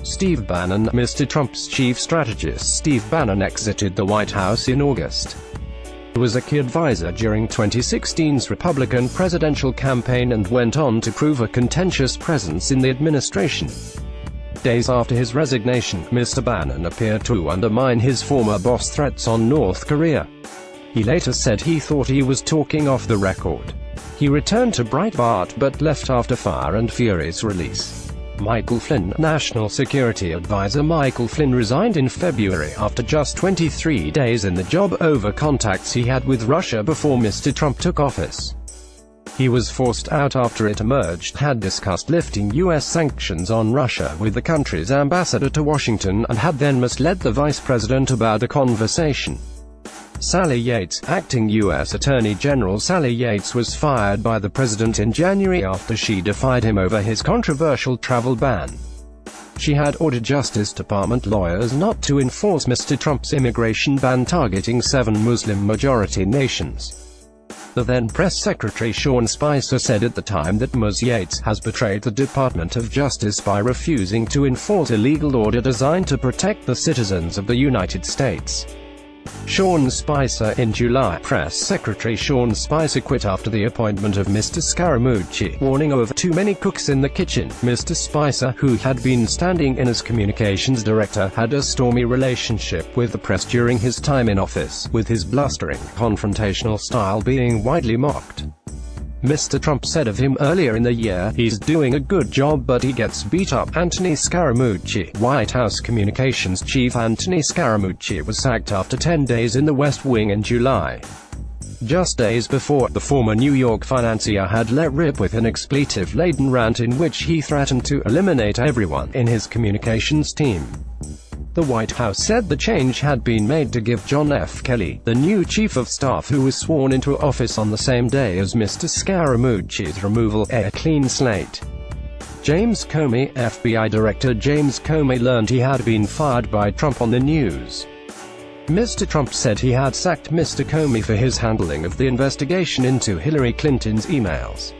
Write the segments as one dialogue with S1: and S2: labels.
S1: Steve Bannon. Mr. Trump's chief strategist Steve Bannon exited the White House in August. He was a key advisor during 2016's Republican presidential campaign and went on to prove a contentious presence in the administration. Days after his resignation, Mr. Bannon appeared to undermine his former boss' threats on North Korea. He later said he thought he was talking off the record. He returned to Breitbart but left after Fire and Fury's release. Michael Flynn. National Security Advisor Michael Flynn resigned in February after just 23 days in the job over contacts he had with Russia before Mr. Trump took office. He was forced out after it emerged had discussed lifting U.S. sanctions on Russia with the country's ambassador to Washington and had then misled the vice president about the conversation. Sally Yates. Acting U.S. Attorney General Sally Yates was fired by the president in January after she defied him over his controversial travel ban. She had ordered Justice Department lawyers not to enforce Mr. Trump's immigration ban targeting 7 Muslim-majority nations. The then press secretary Sean Spicer said at the time that Ms. Yates has betrayed the Department of Justice by refusing to enforce a legal order designed to protect the citizens of the United States. Sean Spicer. In July, Press Secretary Sean Spicer quit after the appointment of Mr. Scaramucci, warning of too many cooks in the kitchen. Mr. Spicer, who had been standing in as communications director, had a stormy relationship with the press during his time in office, with his blustering, confrontational style being widely mocked. Mr. Trump said of him earlier in the year, "He's doing a good job but he gets beat up." Anthony Scaramucci. White House Communications Chief Anthony Scaramucci was sacked after 10 days in the West Wing in July. Just days before, the former New York financier had let rip with an expletive-laden rant in which he threatened to eliminate everyone in his communications team. The White House said the change had been made to give John F. Kelly, the new chief of staff who was sworn into office on the same day as Mr. Scaramucci's removal, a clean slate. James Comey. FBI Director James Comey learned he had been fired by Trump on the news. Mr. Trump said he had sacked Mr. Comey for his handling of the investigation into Hillary Clinton's emails.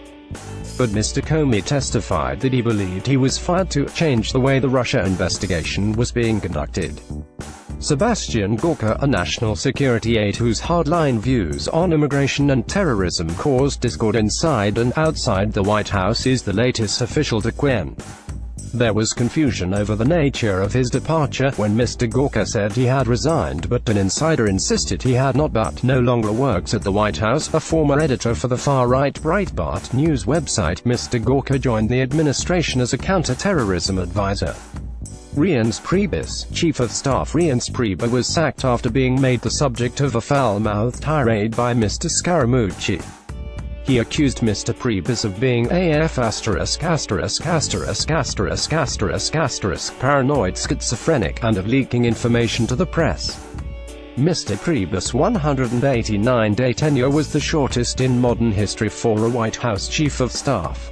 S1: But Mr. Comey testified that he believed he was fired to change the way the Russia investigation was being conducted. Sebastian Gorka, a national security aide whose hardline views on immigration and terrorism caused discord inside and outside the White House, is the latest official to quit. There was confusion over the nature of his departure, when Mr. Gorka said he had resigned but an insider insisted he had not but no longer works at the White House. A former editor for the far-right Breitbart news website, Mr. Gorka joined the administration as a counter-terrorism advisor. Reince Priebus. Chief of Staff Reince Priebus was sacked after being made the subject of a foul-mouthed tirade by Mr. Scaramucci. He accused Mr. Priebus of being paranoid schizophrenic, and of leaking information to the press. Mr. Priebus' 189-day tenure was the shortest in modern history for a White House chief of staff.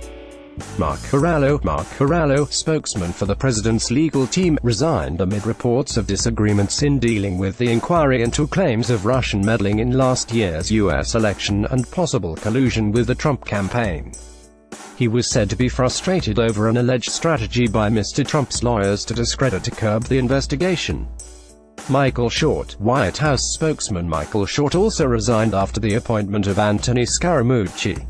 S1: Mark Corallo, spokesman for the president's legal team, resigned amid reports of disagreements in dealing with the inquiry into claims of Russian meddling in last year's U.S. election and possible collusion with the Trump campaign. He was said to be frustrated over an alleged strategy by Mr. Trump's lawyers to discredit to curb the investigation. Michael Short. White House spokesman Michael Short also resigned after the appointment of Anthony Scaramucci.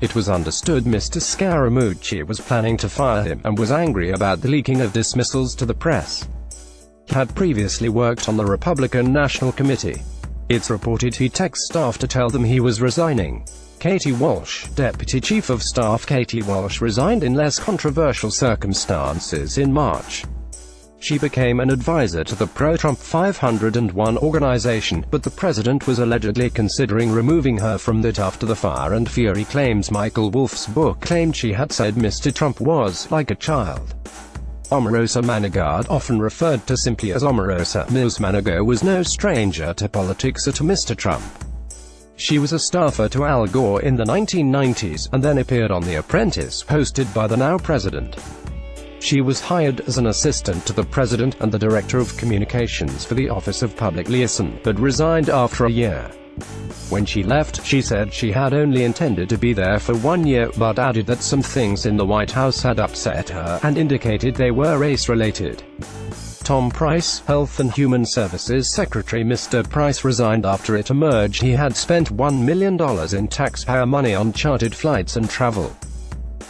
S1: It was understood Mr. Scaramucci was planning to fire him, and was angry about the leaking of dismissals to the press. He had previously worked on the Republican National Committee. It's reported he texted staff to tell them he was resigning. Katie Walsh. Deputy Chief of Staff Katie Walsh resigned in less controversial circumstances in March. She became an advisor to the pro-Trump 501 organization, but the president was allegedly considering removing her from that after the Fire and Fury claims. Michael Wolff's book claimed she had said Mr. Trump was like a child. Omarosa Manigault, often referred to simply as Omarosa, Ms. Manigault was no stranger to politics or to Mr. Trump. She was a staffer to Al Gore in the 1990s, and then appeared on The Apprentice, hosted by the now president. She was hired as an assistant to the president and the director of communications for the Office of Public Liaison, but resigned after a year. When she left, she said she had only intended to be there for 1 year, but added that some things in the White House had upset her, and indicated they were race-related. Tom Price, Health and Human Services Secretary. Mr. Price resigned after it emerged he had spent $1 million in taxpayer money on chartered flights and travel.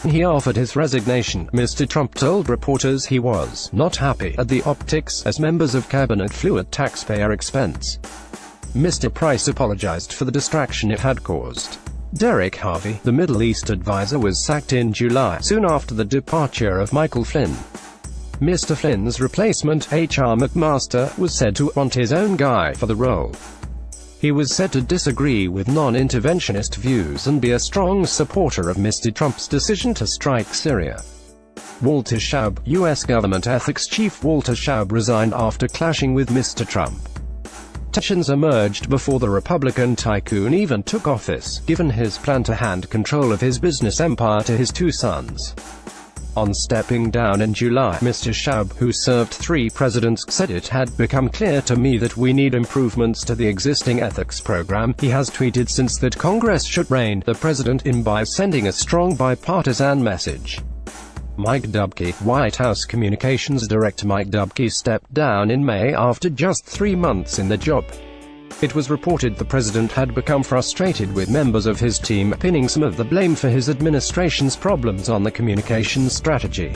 S1: He offered his resignation. Mr. Trump told reporters he was not happy at the optics, as members of cabinet flew at taxpayer expense. Mr. Price apologized for the distraction it had caused. Derek Harvey, the Middle East advisor, was sacked in July, soon after the departure of Michael Flynn. Mr. Flynn's replacement, H.R. McMaster, was said to want his own guy for the role. He was said to disagree with non-interventionist views and be a strong supporter of Mr. Trump's decision to strike Syria. Walter Shaub, U.S. government ethics chief Walter Shaub resigned after clashing with Mr. Trump. Tensions emerged before the Republican tycoon even took office, given his plan to hand control of his business empire to his two sons. On stepping down in July, Mr. Shaub, who served 3 presidents, said it had become clear to me that we need improvements to the existing ethics program. He has tweeted since that Congress should rein the president in by sending a strong bipartisan message. Mike Dubke, White House Communications Director Mike Dubke stepped down in May after just 3 months in the job. It was reported the president had become frustrated with members of his team, pinning some of the blame for his administration's problems on the communications strategy.